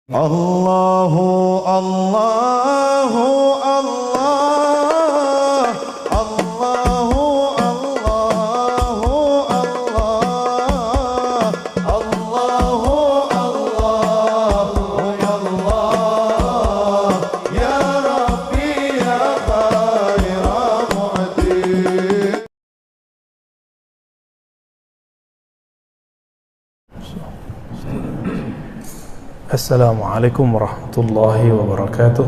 Allahu Allahu Allah Allahu Allahu Allah Allahu Allahu Allah Ya Rabbi ya khaira mu'ti. Assalamualaikum warahmatullahi wabarakatuh.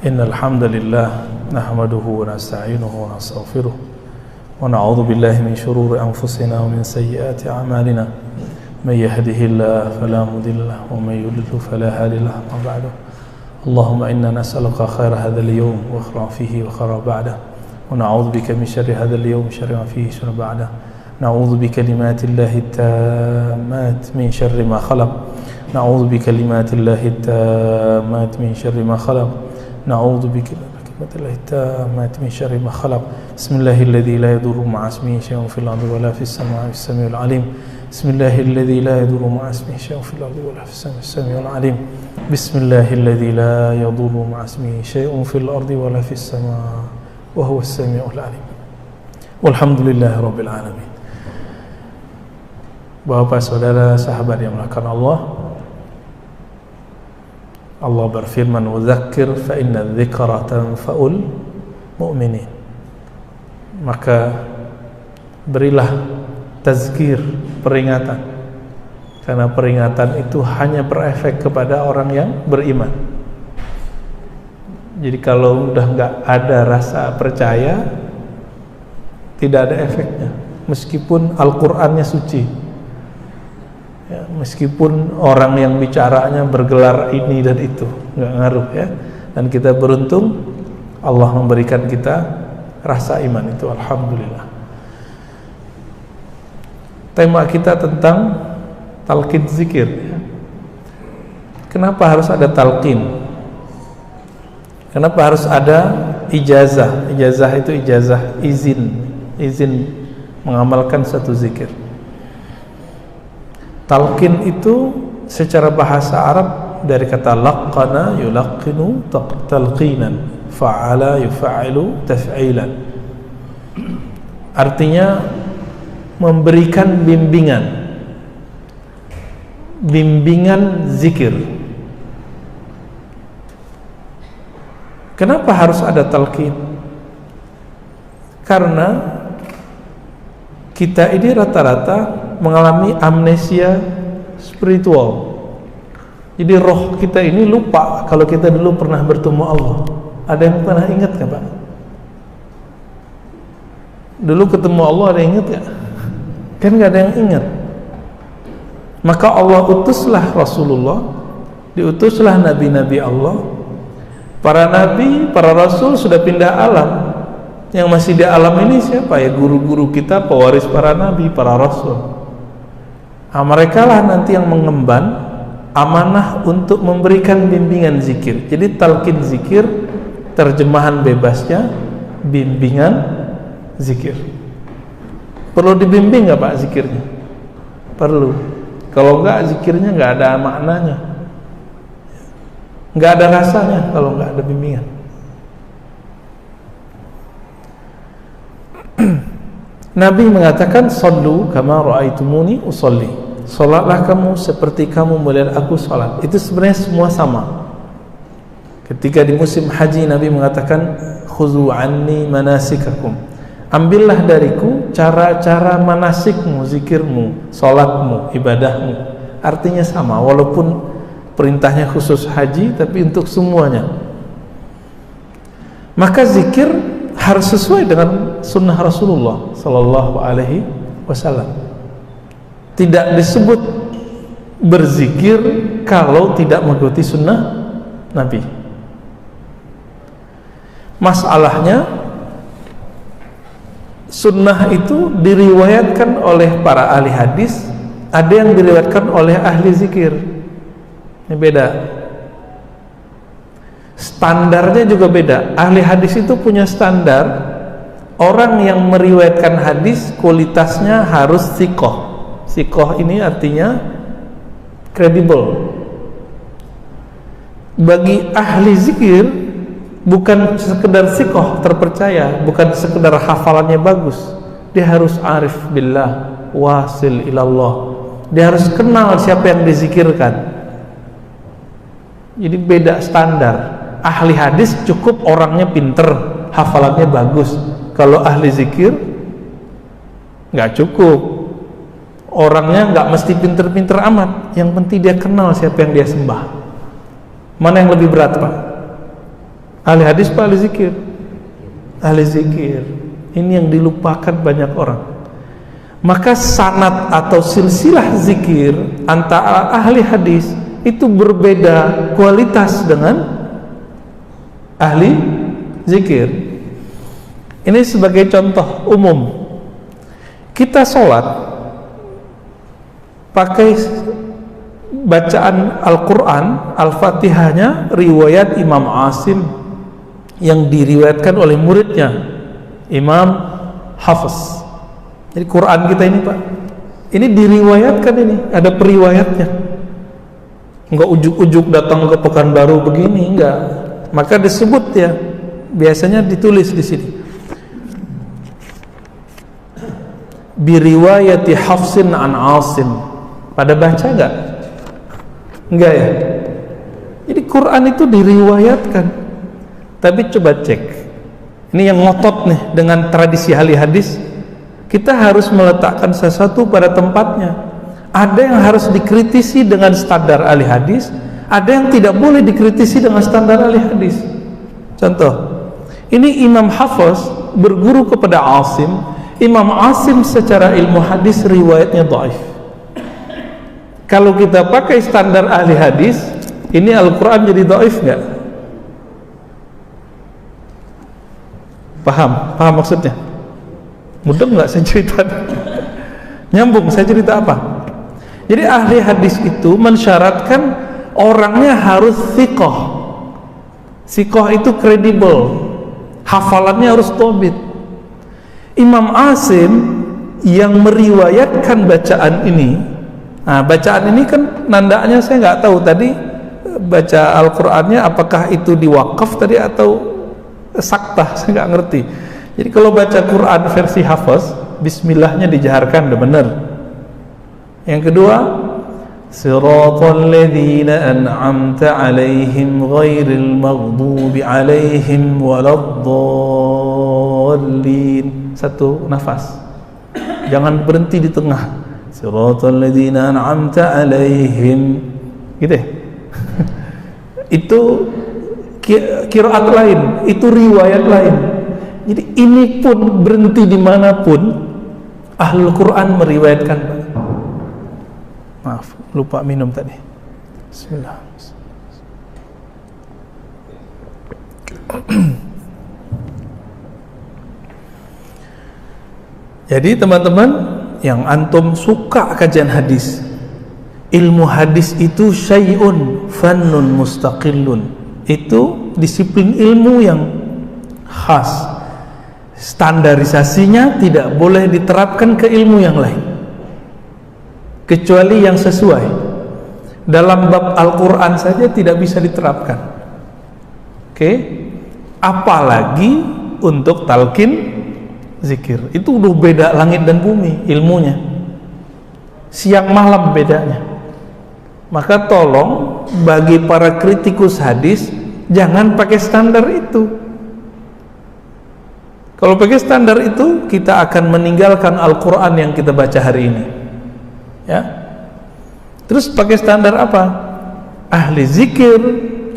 Innal hamdalillah nahmaduhu wa nasta'inuhu wa nastaghfiruh wa na'udzu billahi min shururi anfusina wa min sayyiati a'malina. May yahdihillahu fala mudilla lahu wa may yudlil fala hadiya lahu. Amma ba'du. Allahumma inna nas'aluka khaira hadzal yawm wa khairan fihi wa khairan ba'dahu wa na'udzu bika min sharri hadzal yawm sharri ma fihi sharrun ba'dahu. نعوذ بكلمات الله التامات من شر ما خلق نعوذ بكلمات الله التامات من شر ما خلق نعوذ بكلمات الله التامات من شر ما خلق بسم الله الذي لا يضر مع اسمه شيء في الأرض ولا في السماء السميع العليم بسم الله الذي لا يضر مع اسمه شيء في الأرض ولا في السماء السميع العليم بسم الله الذي لا يضر مع اسمه شيء في الأرض ولا في السماء وهو السميع العليم والحمد لله رب العالمين. Bapak, saudara, sahabat yang melakukan Allah berfirman, "Wadzakir fa inna dzikra tanfa'ul mu'minin." Maka berilah tazkir, peringatan, karena peringatan itu hanya berefek kepada orang yang beriman. Jadi kalau udah nggak ada rasa percaya, tidak ada efeknya, meskipun Al-Qur'annya suci. Ya, meskipun orang yang bicaranya bergelar ini dan itu, nggak ngaruh ya. Dan kita beruntung Allah memberikan kita rasa iman itu, alhamdulillah. Tema kita tentang talqin zikir ya. Kenapa harus ada talqin? Kenapa harus ada ijazah? Ijazah itu ijazah izin mengamalkan satu zikir. Talqin itu secara bahasa Arab dari kata laqana yulaqinu talqinan, fa'ala yuf'ilu taf'ilan. Artinya memberikan bimbingan zikir. Kenapa harus ada talqin? Karena kita ini rata-rata mengalami amnesia spiritual. Jadi roh kita ini lupa kalau kita dulu pernah bertemu Allah. Ada yang pernah ingat gak Pak? Dulu ketemu Allah ada yang ingat gak? Kan gak ada yang ingat. Maka Allah utuslah Rasulullah, diutuslah nabi-nabi Allah. Para nabi, para rasul sudah pindah alam. Yang masih di alam ini siapa ya? Guru-guru kita, pewaris para nabi, para rasul. Nah, mereka lah nanti yang mengemban amanah untuk memberikan bimbingan zikir. Jadi talqin zikir, terjemahan bebasnya bimbingan zikir. Perlu dibimbing nggak Pak zikirnya? Perlu. Kalau nggak zikirnya nggak ada maknanya, nggak ada rasanya kalau nggak ada bimbingan. Nabi mengatakan, "Shallu kama ra'aitumuni usolli." Salatlah kamu seperti kamu melihat aku salat. Itu sebenarnya semua sama. Ketika di musim haji Nabi mengatakan, "Khuzu anni manasikakum." Ambillah dariku cara-cara manasikmu, zikirmu, salatmu, ibadahmu. Artinya sama, walaupun perintahnya khusus haji tapi untuk semuanya. Maka zikir harus sesuai dengan sunnah Rasulullah sallallahu alaihi wasallam. Tidak disebut berzikir kalau tidak mengikuti sunnah Nabi. Masalahnya sunnah itu diriwayatkan oleh para ahli hadis, ada yang diriwayatkan oleh ahli zikir. Ini beda. Standarnya juga beda. Ahli hadis itu punya standar. Orang yang meriwayatkan hadis kualitasnya harus thiqah. Siqoh ini artinya kredibel. Bagi ahli zikir bukan sekedar siqoh, terpercaya, bukan sekedar hafalannya bagus. Dia harus arif billah, wasil ilallah. Dia harus kenal siapa yang dizikirkan. Jadi beda standar. Ahli hadis cukup orangnya pinter, hafalannya bagus. Kalau ahli zikir nggak cukup, orangnya nggak mesti pinter-pinter amat, yang penting dia kenal siapa yang dia sembah. Mana yang lebih berat, Pak? Ahli hadis Pak, ahli zikir? Ahli zikir. Ini yang dilupakan banyak orang. Maka sanad atau silsilah zikir antara ahli hadis itu berbeda kualitas dengan ahli zikir. Ini sebagai contoh umum. Kita sholat pakai bacaan Al-Quran, Al-Fatihahnya riwayat Imam Asim yang diriwayatkan oleh muridnya Imam Hafiz. Jadi Quran kita ini, Pak, ini diriwayatkan, ini ada periwayatnya. Enggak ujuk-ujuk datang ke Pekanbaru begini, enggak. Maka disebut ya, biasanya ditulis di sini. Biriwayati Hafsin an Asim. Pada baca enggak? Enggak ya. Jadi Quran itu diriwayatkan. Tapi coba cek. Ini yang ngotot nih dengan tradisi ahli hadis. Kita harus meletakkan sesuatu pada tempatnya. Ada yang harus dikritisi dengan standar ahli hadis, ada yang tidak boleh dikritisi dengan standar ahli hadis. Contoh, ini Imam Hafiz berguru kepada Asim. Imam Asim secara ilmu hadis riwayatnya dhaif. Kalau kita pakai standar ahli hadis, ini Al-Quran jadi dhaif nggak? Paham? Paham maksudnya? Mudah nggak saya cerita? Nyambung saya cerita apa? Jadi ahli hadis itu mensyaratkan orangnya harus thiqah. Thiqah itu kredibel, hafalannya harus thabit. Imam Asim yang meriwayatkan bacaan ini, nah bacaan ini kan nandanya saya nggak tahu tadi baca Al-Qur'annya apakah itu diwakaf tadi atau saktah, saya nggak ngerti. Jadi kalau baca Quran versi Hafiz, bismillahnya dijaharkan, udah benar. Yang kedua, siratal ladzina an'amta 'alaihim ghairil maghdubi 'alaihim waladdallin. Satu nafas. Jangan berhenti di tengah. Siratal ladzina an'amta 'alaihim. Gitu ya? Itu qiraat lain, itu riwayat lain. Jadi ini pun berhenti dimanapun Ahlul Quran meriwayatkan. Maaf, lupa minum tadi. Bismillah. Jadi teman-teman yang antum suka kajian hadis, ilmu hadis itu syai'un fannun mustaqillun. Itu disiplin ilmu yang khas. Standarisasinya tidak boleh diterapkan ke ilmu yang lain kecuali yang sesuai. Dalam bab Al-Quran saja tidak bisa diterapkan. Oke? Apalagi untuk talqin zikir. Itu udah beda langit dan bumi ilmunya. Siang malam bedanya. Maka tolong bagi para kritikus hadis jangan pakai standar itu. Kalau pakai standar itu, kita akan meninggalkan Al-Quran yang kita baca hari ini. Ya. Terus pakai standar apa? Ahli zikir.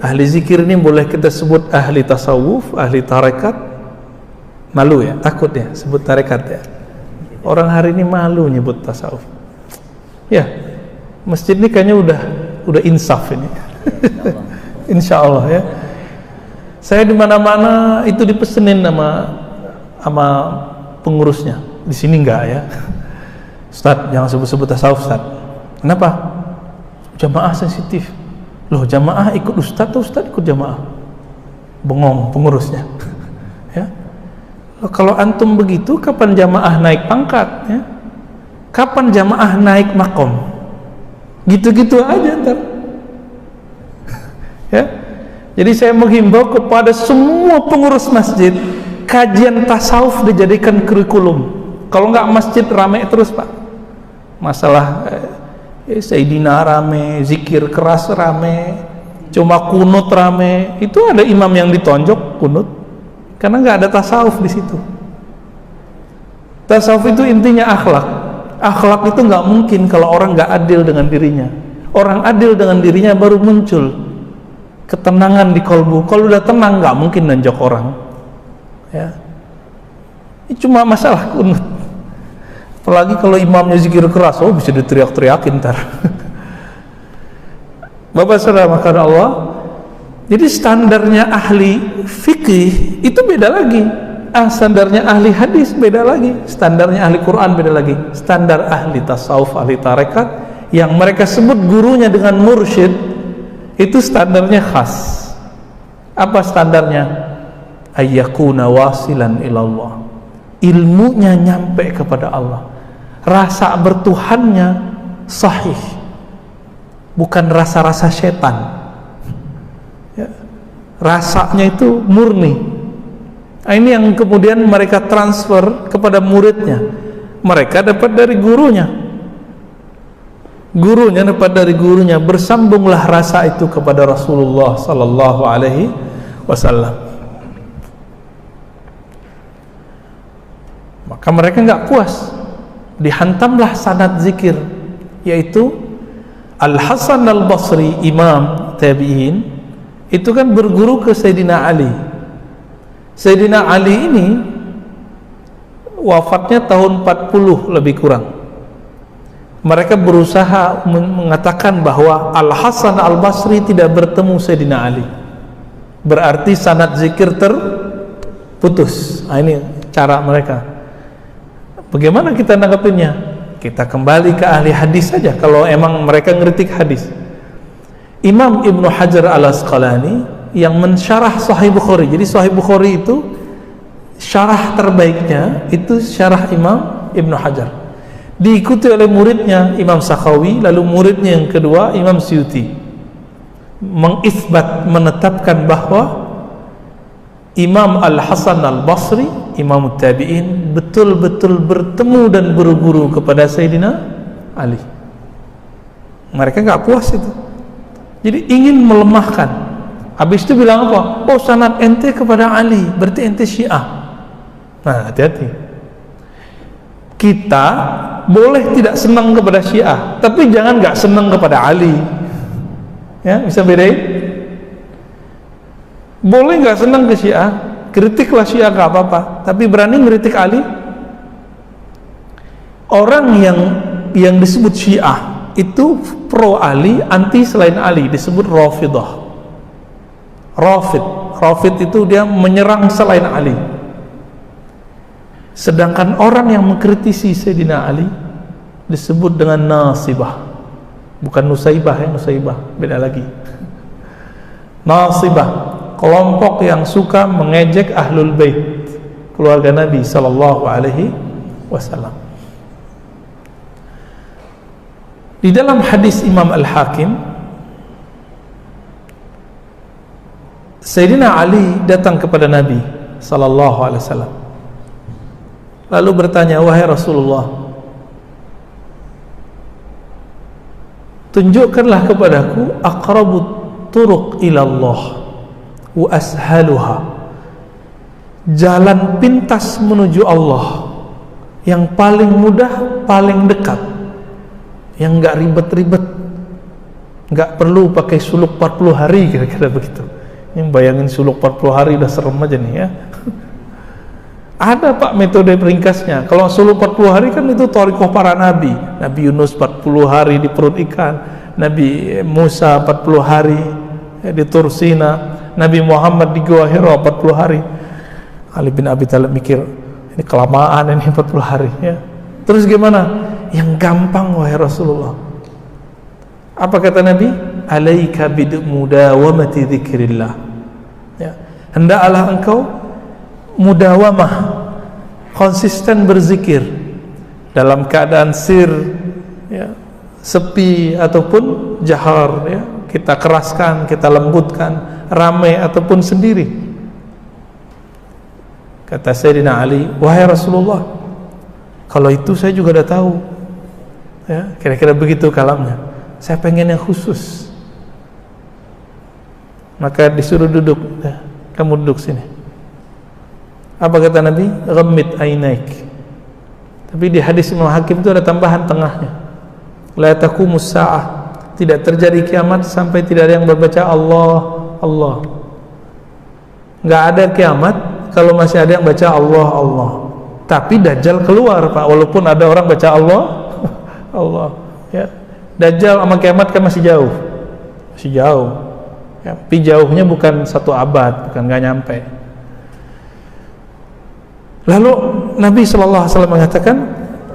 Ahli zikir ini boleh kita sebut ahli tasawuf, ahli tarekat. Malu ya, takut ya sebut tarekat ya. Orang hari ini malu nyebut tasawuf. Ya, masjid ini kayaknya udah insaf ini. Insya Allah ya. Saya di mana-mana itu dipesenin sama pengurusnya. Di sini enggak ya. Ustaz, jangan sebut-sebut tasawuf, Ustaz. Kenapa? Jamaah sensitif. Loh, jamaah ikut Ustaz atau Ustaz ikut jamaah? Bengong pengurusnya. Ya. Loh, kalau antum begitu kapan jamaah naik pangkat ya? Kapan jamaah naik makom? Gitu-gitu aja ntar. Ya. Jadi saya menghimbau kepada semua pengurus masjid, kajian tasawuf dijadikan kurikulum. Kalau nggak masjid rame terus Pak. Masalah Sayyidina rame, zikir keras rame, cuma kunut rame. Itu ada imam yang ditonjok kunut, karena nggak ada tasawuf di situ. Tasawuf itu intinya akhlak. Akhlak itu nggak mungkin kalau orang nggak adil dengan dirinya. Orang adil dengan dirinya baru muncul ketenangan di kolbu. Kalau udah tenang nggak mungkin nonjok orang. Ya, ini cuma masalah kunut. Apalagi kalau imamnya zikir keras, oh bisa diteriak-teriakin ntar. Bapak saudara maka Allah, jadi standarnya ahli fikih itu beda lagi. Standarnya ahli hadis beda lagi. Standarnya ahli Quran beda lagi. Standar ahli tasawuf, ahli tarekat yang mereka sebut gurunya dengan mursyid, itu standarnya khas. Apa standarnya? Ayyakuna wasilan ilallah. Ilmunya nyampe kepada Allah. Rasa bertuhannya sahih, bukan rasa-rasa setan. Ya. Rasanya itu murni. Nah, ini yang kemudian mereka transfer kepada muridnya. Mereka dapat dari gurunya. Gurunya dapat dari gurunya. Bersambunglah rasa itu kepada Rasulullah sallallahu alaihi wasallam. Maka mereka nggak puas. Dihantamlah sanad zikir, yaitu Al-Hasan Al-Basri, imam tabi'in, itu kan berguru ke Sayyidina Ali. Sayyidina Ali ini wafatnya tahun 40 lebih kurang. Mereka berusaha mengatakan bahwa Al-Hasan Al-Basri tidak bertemu Sayyidina Ali, berarti sanad zikir terputus. Nah, ini cara mereka. Bagaimana kita nanggapinnya? Kita kembali ke ahli hadis saja kalau emang mereka ngeritik hadis. Imam Ibnu Hajar Al-Asqalani yang mensyarah Sahih Bukhari. Jadi Sahih Bukhari itu syarah terbaiknya itu syarah Imam Ibnu Hajar. Diikuti oleh muridnya Imam Sakhawi, lalu muridnya yang kedua Imam Suyuti. Mengisbat, menetapkan bahwa Imam Al-Hasan Al-Basri, Imam Tabi'in, betul-betul bertemu dan berguru kepada Sayyidina Ali. Mereka nggak puas itu. Jadi ingin melemahkan. Habis itu bilang apa? Oh, sanad ente kepada Ali, berarti ente Syiah. Nah, hati-hati. Kita boleh tidak senang kepada Syiah, tapi jangan nggak senang kepada Ali. Ya, bisa bedain? Boleh nggak senang ke Syiah, kritiklah Syiah nggak apa-apa, tapi berani ngeritik Ali. Orang yang disebut Syiah itu pro Ali, anti selain Ali, disebut Rafidah. Rafid itu dia menyerang selain Ali. Sedangkan orang yang mengkritisi Sayyidina Ali disebut dengan Nasibah, bukan Nusaibah. Ya, Nusaibah beda lagi. Nasibah, kelompok yang suka mengejek Ahlul Bait, keluarga Nabi sallallahu alaihi wasallam. Di dalam hadis Imam Al-Hakim, Sayyidina Ali datang kepada Nabi sallallahu alaihi wasallam, lalu bertanya, wahai Rasulullah, tunjukkanlah kepadaku aqrabut turuq ilallah wa ashaluha, jalan pintas menuju Allah yang paling mudah, paling dekat, yang enggak ribet-ribet, enggak perlu pakai suluk 40 hari, kira-kira begitu. Ini bayangin suluk 40 hari udah serem aja nih ya. Ada Pak metode ringkasnya. Kalau suluk 40 hari kan itu thariqah para nabi. Nabi Yunus 40 hari di perut ikan, Nabi Musa 40 hari di Tursina, Nabi Muhammad di Gua Hira 40 hari. Ali bin Abi Thalib mikir, ini kelamaan ini 40 hari ya. Terus gimana? Yang gampang wahai Rasulullah. Apa kata Nabi? Alaika bidmudawamati dzikrillah. Ya. Hendaklah engkau mudawamah, konsisten berzikir. dalam keadaan sir, ya, sepi ataupun jahar, ya, kita keraskan, kita lembutkan, ramai ataupun sendiri. Kata Sayyidina Ali, wahai Rasulullah, kalau itu saya juga udah tahu, ya, kira-kira begitu kalamnya. Saya pengen yang khusus. Maka disuruh duduk, ya, kamu duduk sini. Apa kata Nabi? Ghammid ainaik. Tapi di hadis Imam Hakim itu ada tambahan tengahnya. La taqumus sa'ah. Tidak terjadi kiamat sampai tidak ada yang berbaca Allah, Allah. Enggak ada kiamat kalau masih ada yang baca Allah, Allah. Tapi Dajjal keluar, Pak, walaupun ada orang baca Allah, Allah, ya. Dajjal sama kiamat kan masih jauh. Masih jauh. Ya, tapi jauhnya bukan 1 abad, bukan, enggak nyampe. Lalu Nabi SAW mengatakan,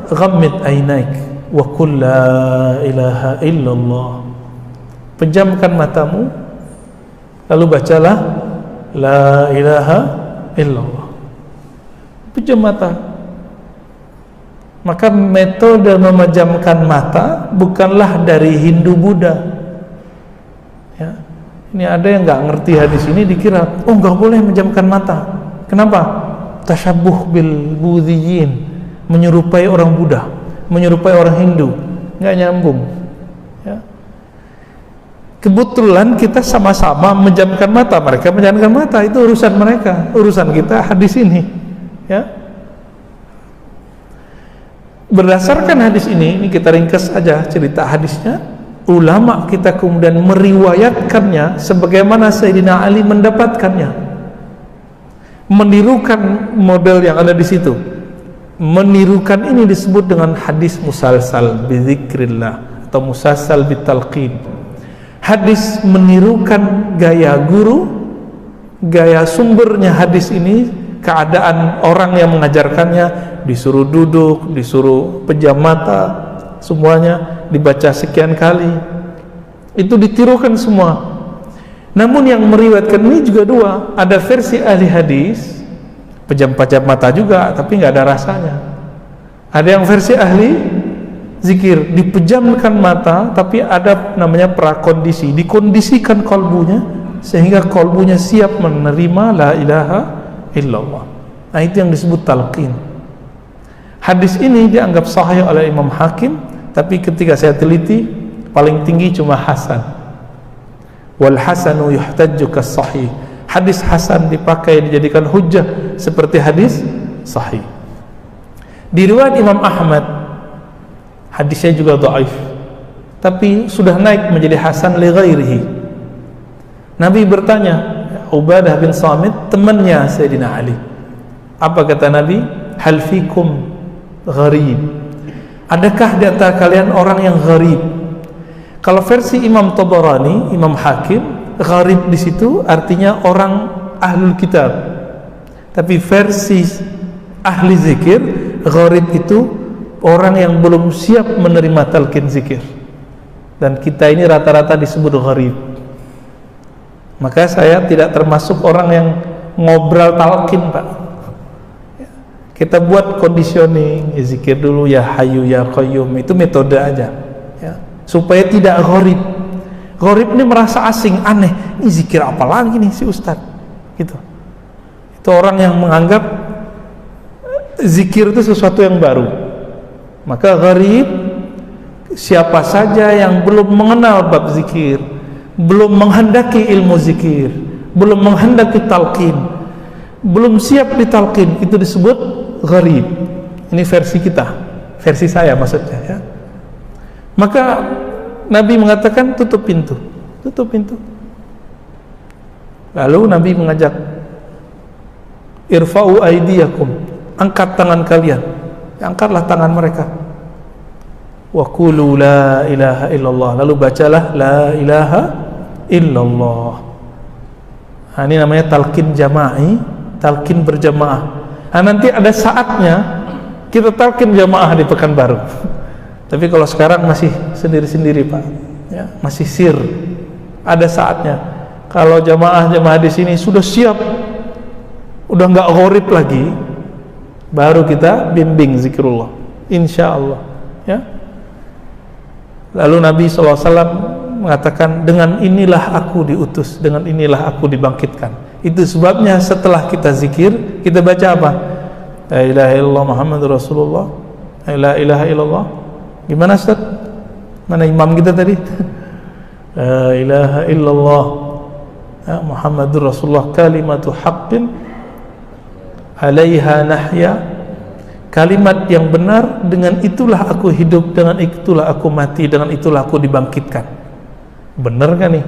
ghammid ainaik wa qul la ilaha illallah. Pejamkan matamu, lalu bacalah la ilaha illallah. Pejam mata. Maka metode memejamkan mata bukanlah dari Hindu Buddha, ya. Ini ada yang nggak ngerti hadis ini, dikira oh nggak boleh memejamkan mata. Kenapa? Tasyabuh bil Buddhiyin, menyerupai orang Buddha, menyerupai orang Hindu, nggak nyambung, ya. Kebetulan kita sama-sama menjamkan mata, mereka menjamkan mata, itu urusan mereka, urusan kita hadis ini, ya. Berdasarkan hadis ini kita ringkas aja cerita hadisnya. Ulama kita kemudian meriwayatkannya sebagaimana Sayyidina Ali mendapatkannya, menirukan model yang ada di situ. Menirukan ini disebut dengan hadis musalsal bizikrillah atau musalsal bitalqin. Hadis menirukan gaya guru, gaya sumbernya hadis ini, keadaan orang yang mengajarkannya, disuruh duduk, disuruh pejam mata, semuanya dibaca sekian kali, itu ditirukan semua. Namun yang meriwayatkan ini juga dua, ada versi ahli hadis pejam-pejam mata juga tapi nggak ada rasanya. Ada yang versi ahli zikir, dipejamkan mata tapi ada namanya prakondisi, dikondisikan kolbunya sehingga kolbunya siap menerima la ilaha illallah. Nah, itu yang disebut talqin. Hadis ini dianggap sahih oleh Imam Hakim, tapi ketika saya teliti paling tinggi cuma hasan. Wal hasanu yuhtajju kas sahih. Hadis hasan dipakai, dijadikan hujjah seperti hadis sahih. Di riwayat Imam Ahmad hadisnya juga dhaif, tapi sudah naik menjadi hasan li ghairihi. Nabi bertanya, Ubadah bin Samit, temannya Sayyidina Ali, apa kata Nabi? Hal fikum gharib, adakah di antara kalian orang yang gharib? Kalau versi Imam Tabarani, Imam Hakim, gharib di situ artinya orang ahlul kitab. Tapi versi ahli zikir, gharib itu orang yang belum siap menerima talqin zikir. Dan kita ini rata-rata disebut gharib. Maka saya tidak termasuk orang yang ngobrol talqin, Pak. Kita buat conditioning, zikir dulu ya Hayyu ya Qayyum, itu metode aja, ya, supaya tidak gharib. Gharib ini merasa asing, aneh, ini zikir apa lagi nih si Ustadz, gitu. Itu orang yang menganggap zikir itu sesuatu yang baru. Maka gharib siapa saja yang belum mengenal bab zikir, belum menghendaki ilmu zikir, belum menghendaki talqin, belum siap ditalqin, itu disebut gharib. Ini versi kita, versi saya maksudnya, ya. Maka Nabi mengatakan tutup pintu, tutup pintu. Lalu Nabi mengajak, irfa'u aydiyakum, angkat tangan kalian. Angkatlah tangan mereka. Wa qulu la ilaha illallah, lalu bacalah la ilaha illallah. Nah, ini namanya talqin jama'i, talqin berjamaah. Nah, nanti ada saatnya kita talqin jamaah di Pekanbaru. Tapi kalau sekarang masih sendiri-sendiri, Pak, ya, masih sir. Ada saatnya kalau jamaah-jamaah di sini sudah siap, udah nggak gharib lagi, baru kita bimbing zikrullah. insya Allah. Ya. Lalu Nabi SAW mengatakan, dengan inilah aku diutus, dengan inilah aku dibangkitkan. Itu sebabnya setelah kita zikir, kita baca apa? La ilaha illallah Muhammadur Rasulullah. La ilaha illallah. Gimana Ustaz? Mana imam kita tadi? La ilaha illallah Muhammadur Rasulullah kalimatu haqqin alaiha nahya. Kalimat yang benar, dengan itulah aku hidup, dengan itulah aku mati, dengan itulah aku dibangkitkan. Benar kan nih?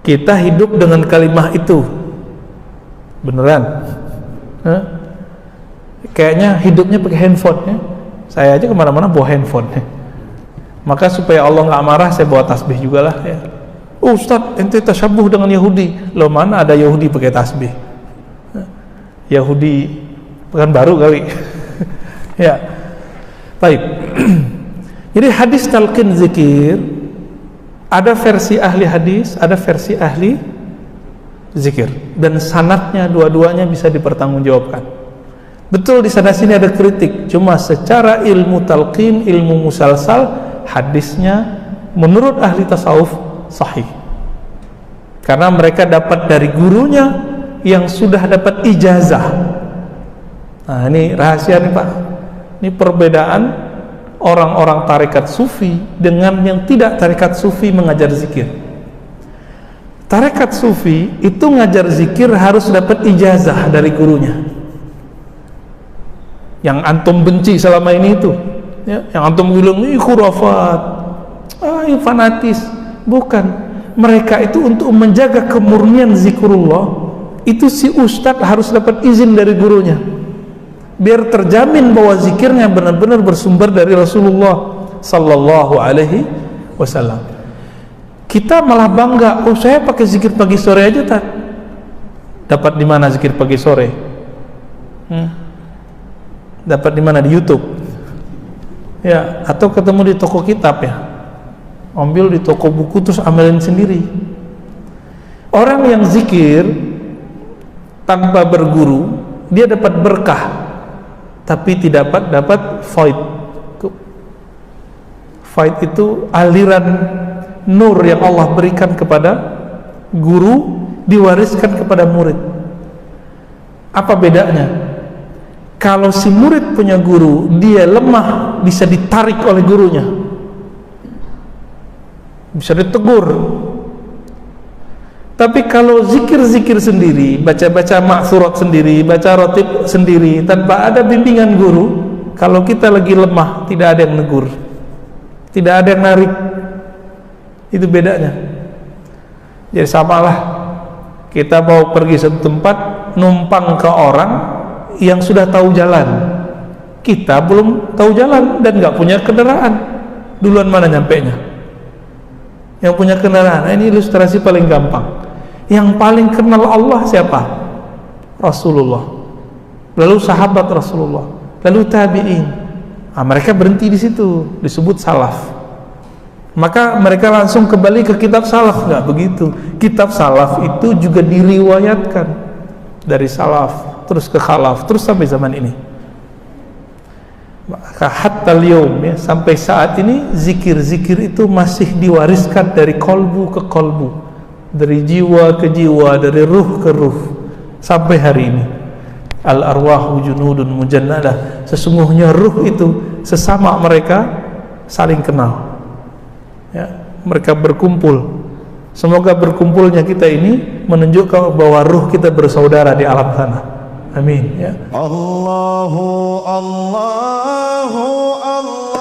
Kita hidup dengan kalimat itu. Beneran? Kayaknya hidupnya pakai handphone ya. Saya aja kemana-mana bawa handphone ya. Maka supaya Allah nggak marah, saya bawa tasbih juga lah ya. Ustaz, ente tasyabuh dengan Yahudi. Loh, mana ada Yahudi pakai tasbih? Yahudi Pekanbaru kali. Ya. Baik. Jadi hadis talqin zikir, ada versi ahli hadis, ada versi ahli zikir, dan sanadnya dua-duanya bisa dipertanggungjawabkan. Betul, di sana sini ada kritik, cuma secara ilmu talqin, ilmu musalsal, hadisnya menurut ahli tasawuf sahih, karena mereka dapat dari gurunya yang sudah dapat ijazah. Nah, ini rahasia nih Pak. Ini perbedaan orang-orang tarekat sufi dengan yang tidak tarekat sufi mengajar zikir. Tarekat sufi itu ngajar zikir harus dapat ijazah dari gurunya. Yang antum benci selama ini itu, ya, yang antum bilang ini khurafat, ini fanatis. Bukan. Mereka itu untuk menjaga kemurnian zikrullah, itu si ustadz harus dapat izin dari gurunya, biar terjamin bahwa zikirnya benar-benar bersumber dari Rasulullah Sallallahu Alaihi Wasallam. Kita malah bangga, oh saya pakai zikir pagi sore aja tak. Dapat di mana zikir pagi sore? Dapat di mana? Di YouTube, ya, atau ketemu di toko kitab ya, ambil di toko buku terus amalin sendiri. Orang yang zikir tanpa berguru, dia dapat berkah, tapi tidak dapat faid. Faid itu aliran nur yang Allah berikan kepada guru, diwariskan kepada murid. Apa bedanya? Kalau si murid punya guru, dia lemah, bisa ditarik oleh gurunya, bisa ditegur. Tapi kalau zikir-zikir sendiri, baca-baca ma'thurat sendiri, baca rotib sendiri, tanpa ada bimbingan guru, kalau kita lagi lemah, tidak ada yang negur, tidak ada yang narik. Itu bedanya. Jadi samalah, kita mau pergi satu tempat, numpang ke orang yang sudah tahu jalan. Kita belum tahu jalan dan nggak punya kendaraan. Duluan mana nyampenya? Yang punya kendaraan. Ini ilustrasi paling gampang. Yang paling kenal Allah siapa? Rasulullah. Lalu sahabat Rasulullah. Lalu tabi'in. Nah, mereka berhenti di situ, disebut salaf. Maka mereka langsung kembali ke kitab salaf. Nggak begitu. Kitab salaf itu juga diriwayatkan dari salaf, terus ke khalaf, terus sampai zaman ini. Maka hatta al-yawm, ya, sampai saat ini zikir-zikir itu masih diwariskan dari kolbu ke kolbu, dari jiwa ke jiwa, dari ruh ke ruh, sampai hari ini. Al-arwahu junudun mujannadah, sesungguhnya ruh itu sesama mereka saling kenal, ya, mereka berkumpul. Semoga berkumpulnya kita ini menunjukkan bahwa ruh kita bersaudara di alam sana. Amin, ya. Allahu Allahu Allah.